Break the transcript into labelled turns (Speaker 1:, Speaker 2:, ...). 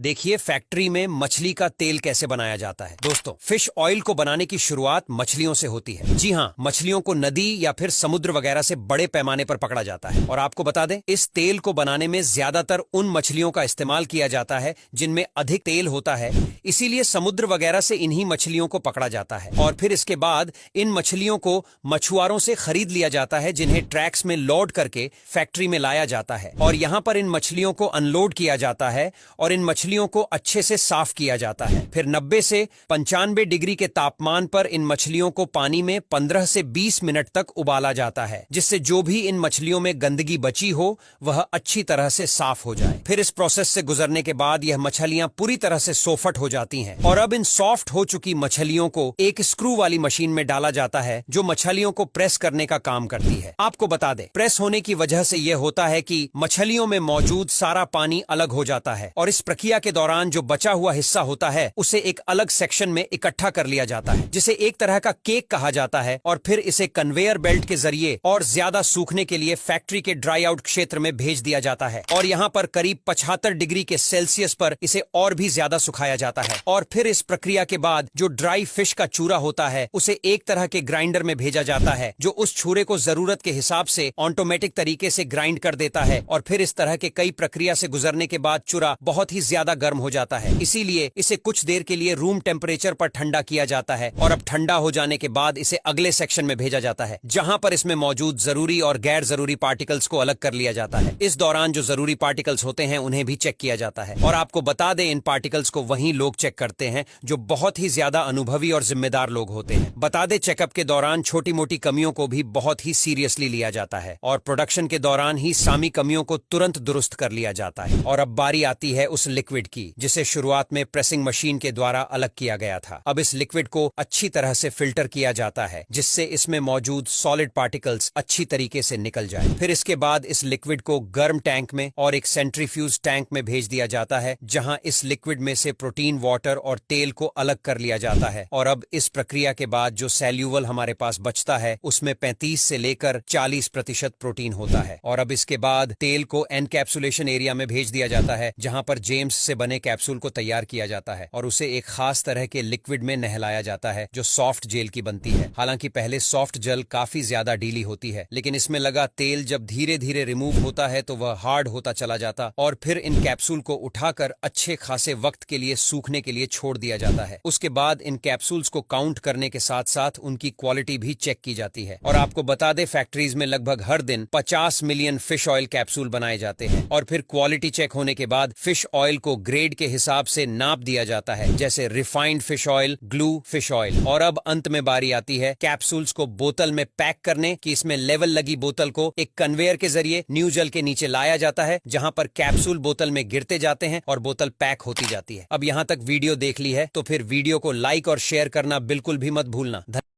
Speaker 1: देखिए फैक्ट्री में मछली का तेल कैसे बनाया जाता है। दोस्तों, फिश ऑयल को बनाने की शुरुआत मछलियों से होती है। जी हाँ, मछलियों को नदी या फिर समुद्र वगैरह से बड़े पैमाने पर पकड़ा जाता है। और आपको बता दें, इस तेल को बनाने में ज्यादातर उन मछलियों का इस्तेमाल किया जाता है जिनमें अधिक तेल होता है, इसीलिए समुद्र वगैरह से इन्हीं मछलियों को पकड़ा जाता है। और फिर इसके बाद इन मछलियों को मछुआरों से खरीद लिया जाता है, जिन्हें ट्रैक्स में लोड करके फैक्ट्री में लाया जाता है। और यहाँ पर इन मछलियों को अनलोड किया जाता है और इन मछलियों को अच्छे से साफ किया जाता है। फिर 90 से 95 डिग्री के तापमान पर इन मछलियों को पानी में 15 से 20 मिनट तक उबाला जाता है, जिससे जो भी इन मछलियों में गंदगी बची हो वह अच्छी तरह से साफ हो जाए। फिर इस प्रोसेस से गुजरने के बाद यह मछलियां पूरी तरह से सोफट हो जाती हैं। और अब इन सॉफ्ट हो चुकी मछलियों को एक स्क्रू वाली मशीन में डाला जाता है, जो मछलियों को प्रेस करने का काम करती है। आपको बता दें, प्रेस होने की वजह से यह होता है कि मछलियों में मौजूद सारा पानी अलग हो जाता है और इस प्रक्रिया के दौरान जो बचा हुआ हिस्सा होता है उसे एक अलग सेक्शन में इकट्ठा कर लिया जाता है, जिसे एक तरह का केक कहा जाता है। और फिर इसे कन्वेयर बेल्ट के जरिए और ज्यादा सूखने के लिए फैक्ट्री के ड्राई आउट क्षेत्र में भेज दिया जाता है। और यहाँ पर करीब 75 डिग्री के सेल्सियस पर इसे और भी ज्यादा सुखाया जाता है। और फिर इस प्रक्रिया के बाद जो ड्राई फिश का चूरा होता है उसे एक तरह के ग्राइंडर में भेजा जाता है, जो उस छुरे को जरूरत के हिसाब से ऑटोमेटिक तरीके से ग्राइंड कर देता है। और फिर इस तरह के कई प्रक्रिया से गुजरने के बाद चूरा बहुत ही ज्यादा गर्म हो जाता है, इसीलिए इसे कुछ देर के लिए रूम टेम्परेचर पर ठंडा किया जाता है। और अब ठंडा हो जाने के बाद इसे अगले सेक्शन में भेजा जाता है, जहां पर इसमें मौजूद जरूरी और गैर जरूरी पार्टिकल्स को अलग कर लिया जाता है। इस दौरान जो जरूरी पार्टिकल्स होते हैं उन्हें भी चेक किया जाता है। और आपको बता दें, इन पार्टिकल्स को वही लोग चेक करते हैं जो बहुत ही ज्यादा अनुभवी और जिम्मेदार लोग होते हैं। बता दें, चेकअप के दौरान छोटी मोटी कमियों को भी बहुत ही सीरियसली लिया जाता है और प्रोडक्शन के दौरान ही सामी कमियों को तुरंत दुरुस्त कर लिया जाता है। और अब बारी आती है उस लिक्विड की, जिसे शुरुआत में प्रेसिंग मशीन के द्वारा अलग किया गया था। अब इस लिक्विड को अच्छी तरह से फिल्टर किया जाता है, जिससे इसमें मौजूद सॉलिड पार्टिकल्स अच्छी तरीके से निकल जाए। फिर इसके बाद इस लिक्विड को गर्म टैंक में और एक सेंट्रीफ्यूज टैंक में भेज दिया जाता है, जहां इस लिक्विड में से प्रोटीन, वाटर और तेल को अलग कर लिया जाता है। और अब इस प्रक्रिया के बाद जो सैल्यूवल हमारे पास बचता है उसमें 35 से लेकर 40% प्रोटीन होता है। और अब इसके बाद तेल को एनकैप्सुलेशन एरिया में भेज दिया जाता है, जहां पर जेम्स से बने कैप्सूल को तैयार किया जाता है और उसे एक खास तरह के लिक्विड में नहलाया जाता है, जो सॉफ्ट जेल की बनती है। हालांकि पहले सॉफ्ट जेल काफी ज्यादा ढीली होती है, लेकिन इसमें लगा तेल जब धीरे धीरे रिमूव होता है तो वह हार्ड होता चला जाता और फिर इन कैप्सूल को उठाकर अच्छे खासे वक्त के लिए सूखने के लिए छोड़ दिया जाता है। उसके बाद इन कैप्सूल्स को काउंट करने के साथ साथ उनकी क्वालिटी भी चेक की जाती है। और आपको बता दें, फैक्ट्रीज में लगभग हर दिन 50 मिलियन फिश ऑयल कैप्सूल बनाए जाते हैं। और फिर क्वालिटी चेक होने के बाद फिश ऑयल को ग्रेड के हिसाब से नाप दिया जाता है, जैसे refined fish oil, glue fish oil. और अब अंत में बारी आती है कैप्सूल्स को बोतल में पैक करने की। इसमें लेवल लगी बोतल को एक कन्वेयर के जरिए न्यू जेल के नीचे लाया जाता है, जहां पर कैप्सूल बोतल में गिरते जाते हैं और बोतल पैक होती जाती है। अब यहां तक वीडियो देख ली है तो फिर वीडियो को लाइक और शेयर करना बिल्कुल भी मत भूलना।